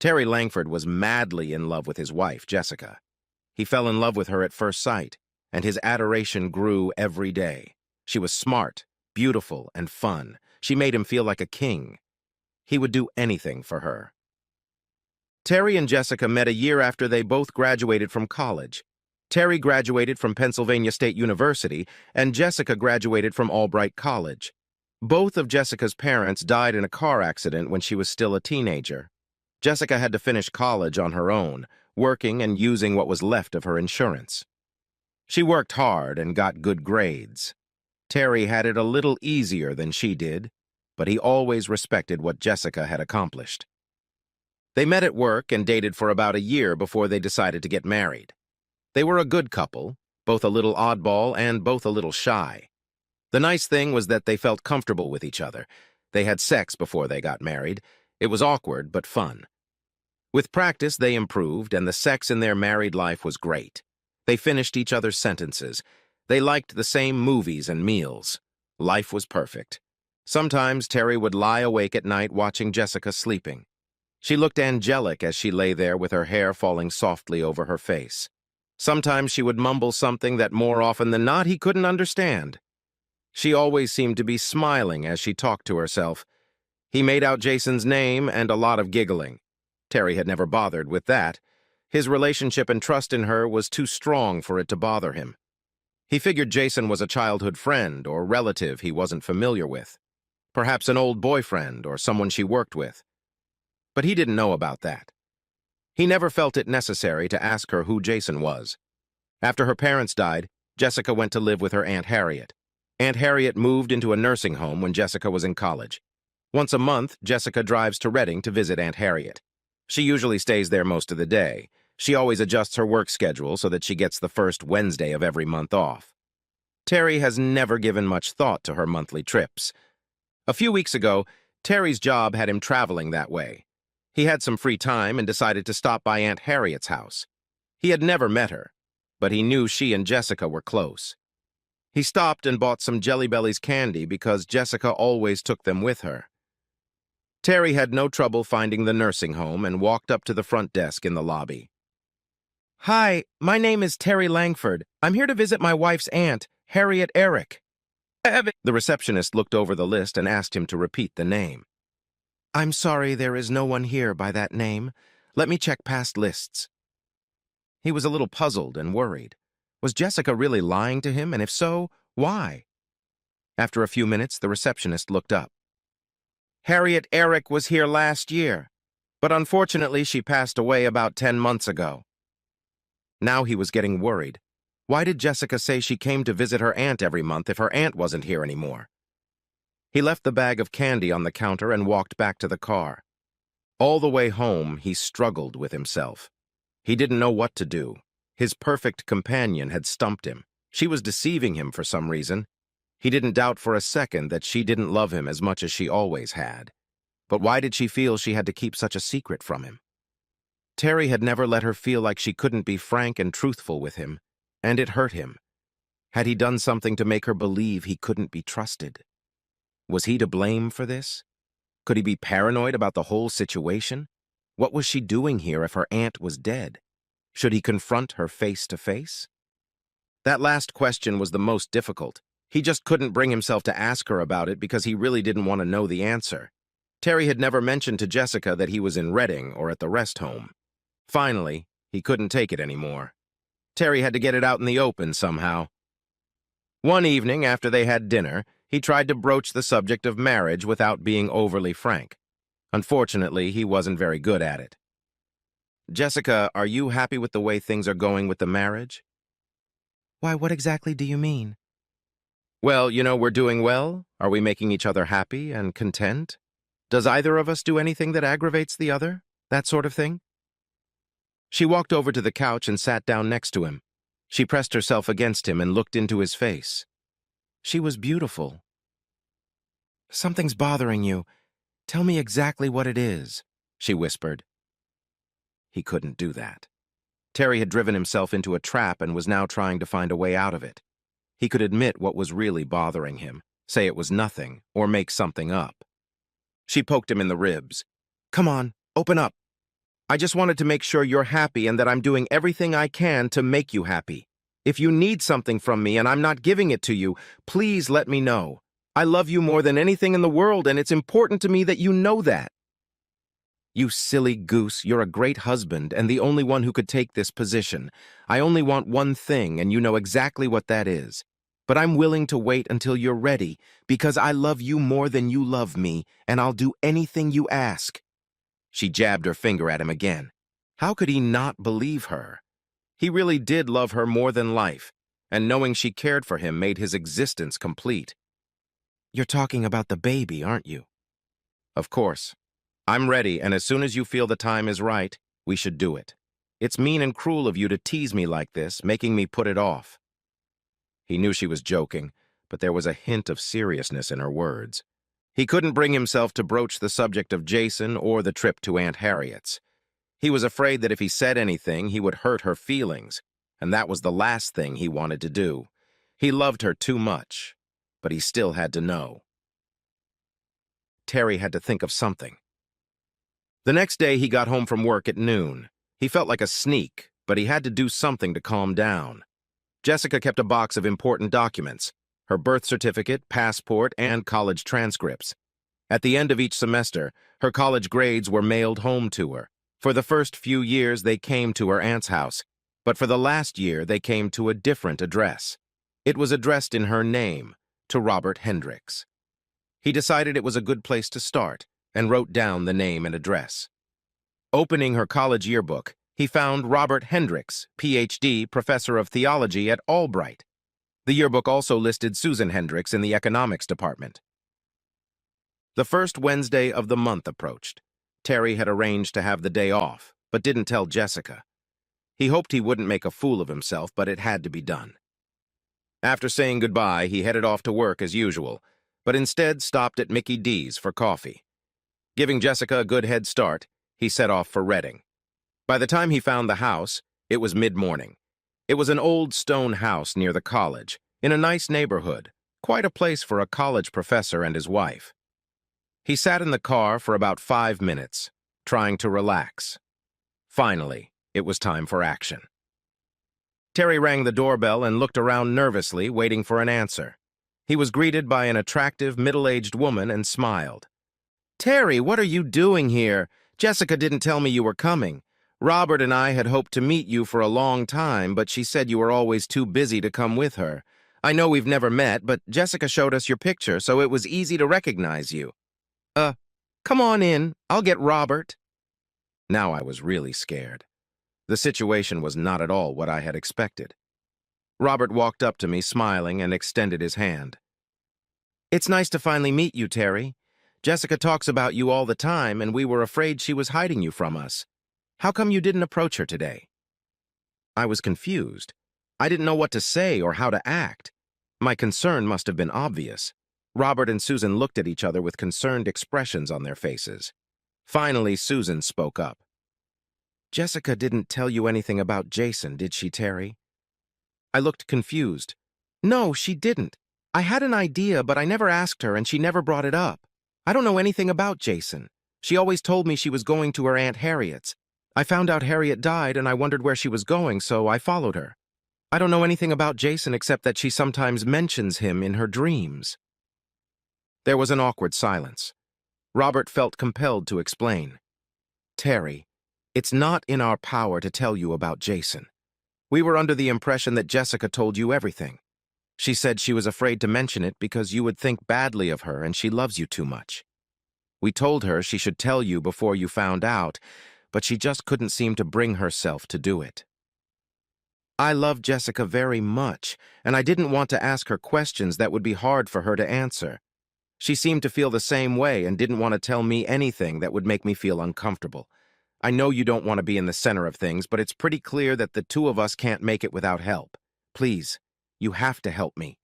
Terry Langford was madly in love with his wife, Jessica. He fell in love with her at first sight, and his adoration grew every day. She was smart, beautiful, and fun. She made him feel like a king. He would do anything for her. Terry and Jessica met a year after they both graduated from college. Terry graduated from Pennsylvania State University, and Jessica graduated from Albright College. Both of Jessica's parents died in a car accident when she was still a teenager. Jessica had to finish college on her own, working and using what was left of her insurance. She worked hard and got good grades. Terry had it a little easier than she did, but he always respected what Jessica had accomplished. They met at work and dated for about a year before they decided to get married. They were a good couple, both a little oddball and both a little shy. The nice thing was that they felt comfortable with each other. They had sex before they got married. It was awkward, but fun. With practice, they improved, and the sex in their married life was great. They finished each other's sentences. They liked the same movies and meals. Life was perfect. Sometimes Terry would lie awake at night watching Jessica sleeping. She looked angelic as she lay there with her hair falling softly over her face. Sometimes she would mumble something that more often than not he couldn't understand. She always seemed to be smiling as she talked to herself. He made out Jason's name and a lot of giggling. Terry had never bothered with that. His relationship and trust in her was too strong for it to bother him. He figured Jason was a childhood friend or relative he wasn't familiar with. Perhaps an old boyfriend or someone she worked with. But he didn't know about that. He never felt it necessary to ask her who Jason was. After her parents died, Jessica went to live with her Aunt Harriet. Aunt Harriet moved into a nursing home when Jessica was in college. Once a month, Jessica drives to Reading to visit Aunt Harriet. She usually stays there most of the day. She always adjusts her work schedule so that she gets the first Wednesday of every month off. Terry has never given much thought to her monthly trips. A few weeks ago, Terry's job had him traveling that way. He had some free time and decided to stop by Aunt Harriet's house. He had never met her, but he knew she and Jessica were close. He stopped and bought some Jelly Bellies candy because Jessica always took them with her. Terry had no trouble finding the nursing home and walked up to the front desk in the lobby. "Hi, my name is Terry Langford. I'm here to visit my wife's aunt, Harriet Eric." The receptionist looked over the list and asked him to repeat the name. "I'm sorry, there is no one here by that name. Let me check past lists." He was a little puzzled and worried. Was Jessica really lying to him, and if so, why? After a few minutes, the receptionist looked up. "Harriet Eric was here last year, but unfortunately she passed away about 10 months ago." Now he was getting worried. Why did Jessica say she came to visit her aunt every month if her aunt wasn't here anymore? He left the bag of candy on the counter and walked back to the car. All the way home, he struggled with himself. He didn't know what to do. His perfect companion had stumped him. She was deceiving him for some reason. He didn't doubt for a second that she didn't love him as much as she always had. But why did she feel she had to keep such a secret from him? Terry had never let her feel like she couldn't be frank and truthful with him, and it hurt him. Had he done something to make her believe he couldn't be trusted? Was he to blame for this? Could he be paranoid about the whole situation? What was she doing here if her aunt was dead? Should he confront her face to face? That last question was the most difficult. He just couldn't bring himself to ask her about it because he really didn't want to know the answer. Terry had never mentioned to Jessica that he was in Reading or at the rest home. Finally, he couldn't take it anymore. Terry had to get it out in the open somehow. One evening, after they had dinner, he tried to broach the subject of marriage without being overly frank. Unfortunately, he wasn't very good at it. "Jessica, are you happy with the way things are going with the marriage?" "Why, what exactly do you mean?" "Well, we're doing well. Are we making each other happy and content? Does either of us do anything that aggravates the other? That sort of thing?" She walked over to the couch and sat down next to him. She pressed herself against him and looked into his face. She was beautiful. "Something's bothering you. Tell me exactly what it is," she whispered. He couldn't do that. Terry had driven himself into a trap and was now trying to find a way out of it. He could admit what was really bothering him, say it was nothing, or make something up. She poked him in the ribs. "Come on, open up." I just wanted to make sure you're happy and that I'm doing everything I can to make you happy. If you need something from me and I'm not giving it to you, please let me know. I love you more than anything in the world, and it's important to me that you know that. You silly goose, you're a great husband and the only one who could take this position. I only want one thing, and you know exactly what that is. But I'm willing to wait until you're ready, because I love you more than you love me, and I'll do anything you ask. She jabbed her finger at him again. How could he not believe her? He really did love her more than life, and knowing she cared for him made his existence complete. You're talking about the baby, aren't you? Of course. I'm ready, and as soon as you feel the time is right, we should do it. It's mean and cruel of you to tease me like this, making me put it off. He knew she was joking, but there was a hint of seriousness in her words. He couldn't bring himself to broach the subject of Jason or the trip to Aunt Harriet's. He was afraid that if he said anything, he would hurt her feelings, and that was the last thing he wanted to do. He loved her too much, but he still had to know. Terry had to think of something. The next day, he got home from work at noon. He felt like a sneak, but he had to do something to calm down. Jessica kept a box of important documents: her birth certificate, passport, and college transcripts. At the end of each semester, her college grades were mailed home to her. For the first few years, they came to her aunt's house, but for the last year, they came to a different address. It was addressed in her name, to Robert Hendricks. He decided it was a good place to start, and wrote down the name and address. Opening her college yearbook, he found Robert Hendricks, Ph.D., professor of theology at Albright. The yearbook also listed Susan Hendricks in the economics department. The first Wednesday of the month approached. Terry had arranged to have the day off, but didn't tell Jessica. He hoped he wouldn't make a fool of himself, but it had to be done. After saying goodbye, he headed off to work as usual, but instead stopped at Mickey D's for coffee. Giving Jessica a good head start, he set off for Reading. By the time he found the house, it was mid-morning. It was an old stone house near the college, in a nice neighborhood, quite a place for a college professor and his wife. He sat in the car for about 5 minutes, trying to relax. Finally, it was time for action. Terry rang the doorbell and looked around nervously, waiting for an answer. He was greeted by an attractive, middle-aged woman and smiled. "Terry, what are you doing here? Jessica didn't tell me you were coming. Robert and I had hoped to meet you for a long time, but she said you were always too busy to come with her. I know we've never met, but Jessica showed us your picture, so it was easy to recognize you. Come on in. I'll get Robert." Now I was really scared. The situation was not at all what I had expected. Robert walked up to me, smiling, and extended his hand. "It's nice to finally meet you, Terry. Jessica talks about you all the time, and we were afraid she was hiding you from us. How come you didn't approach her today?" I was confused. I didn't know what to say or how to act. My concern must have been obvious. Robert and Susan looked at each other with concerned expressions on their faces. Finally, Susan spoke up. "Jessica didn't tell you anything about Jason, did she, Terry?" I looked confused. "No, she didn't. I had an idea, but I never asked her, and she never brought it up. I don't know anything about Jason. She always told me she was going to her Aunt Harriet's. I found out Harriet died, and I wondered where she was going, so I followed her. I don't know anything about Jason except that she sometimes mentions him in her dreams." There was an awkward silence. Robert felt compelled to explain. "Terry, it's not in our power to tell you about Jason. We were under the impression that Jessica told you everything. She said she was afraid to mention it because you would think badly of her and she loves you too much. We told her she should tell you before you found out, but she just couldn't seem to bring herself to do it. I love Jessica very much, and I didn't want to ask her questions that would be hard for her to answer. She seemed to feel the same way and didn't want to tell me anything that would make me feel uncomfortable. I know you don't want to be in the center of things, but it's pretty clear that the two of us can't make it without help. Please, you have to help me.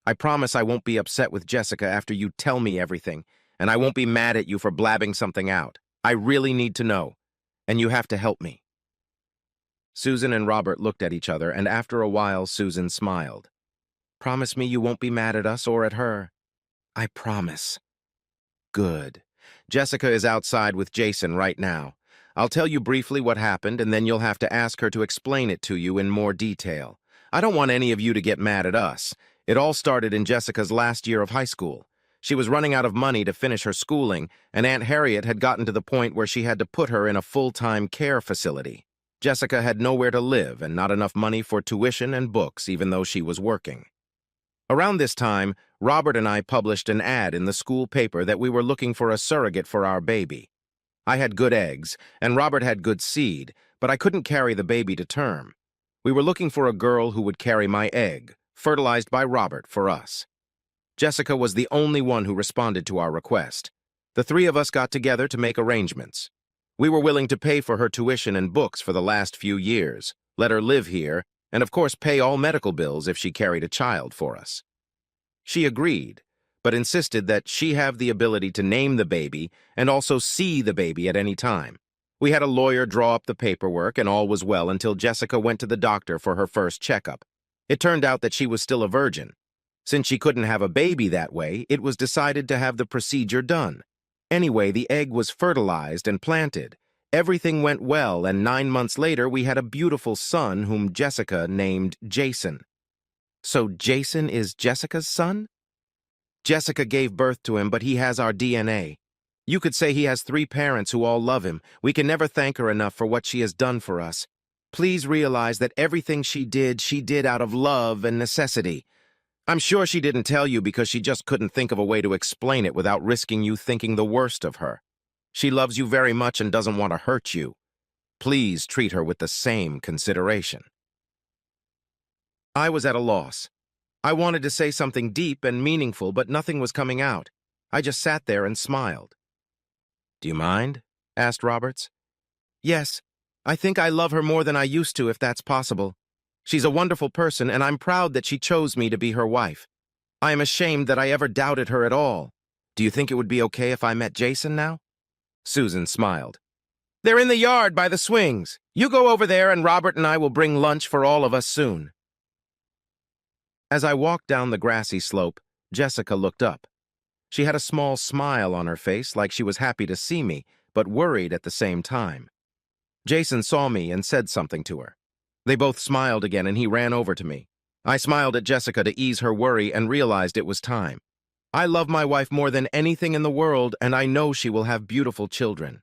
I promise I won't be upset with Jessica after you tell me everything, and I won't be mad at you for blabbing something out. I really need to know, and you have to help me." Susan and Robert looked at each other, and after a while, Susan smiled. "Promise me you won't be mad at us or at her." "I promise." "Good. Jessica is outside with Jason right now. I'll tell you briefly what happened, and then you'll have to ask her to explain it to you in more detail. I don't want any of you to get mad at us. It all started in Jessica's last year of high school. She was running out of money to finish her schooling, and Aunt Harriet had gotten to the point where she had to put her in a full-time care facility. Jessica had nowhere to live and not enough money for tuition and books, even though she was working. Around this time, Robert and I published an ad in the school paper that we were looking for a surrogate for our baby. I had good eggs, and Robert had good seed, but I couldn't carry the baby to term. We were looking for a girl who would carry my egg, fertilized by Robert, for us. Jessica was the only one who responded to our request. The three of us got together to make arrangements. We were willing to pay for her tuition and books for the last few years, let her live here, and of course pay all medical bills if she carried a child for us. She agreed, but insisted that she have the ability to name the baby and also see the baby at any time. We had a lawyer draw up the paperwork, and all was well until Jessica went to the doctor for her first checkup. It turned out that she was still a virgin. Since she couldn't have a baby that way, it was decided to have the procedure done. Anyway, the egg was fertilized and planted. Everything went well, and 9 months later, we had a beautiful son whom Jessica named Jason. So Jason is Jessica's son? Jessica gave birth to him, but he has our DNA. You could say he has 3 parents who all love him. We can never thank her enough for what she has done for us. Please realize that everything she did out of love and necessity. I'm sure she didn't tell you because she just couldn't think of a way to explain it without risking you thinking the worst of her. She loves you very much and doesn't want to hurt you. Please treat her with the same consideration. I was at a loss. I wanted to say something deep and meaningful, but nothing was coming out. I just sat there and smiled. "Do you mind?" asked Roberts. "Yes. I think I love her more than I used to, if that's possible. She's a wonderful person, and I'm proud that she chose me to be her wife. I am ashamed that I ever doubted her at all. Do you think it would be okay if I met Jason now?" Susan smiled. "They're in the yard by the swings. You go over there, and Robert and I will bring lunch for all of us soon." As I walked down the grassy slope, Jessica looked up. She had a small smile on her face, like she was happy to see me, but worried at the same time. Jason saw me and said something to her. They both smiled again, and he ran over to me. I smiled at Jessica to ease her worry and realized it was time. I love my wife more than anything in the world, and I know she will have beautiful children.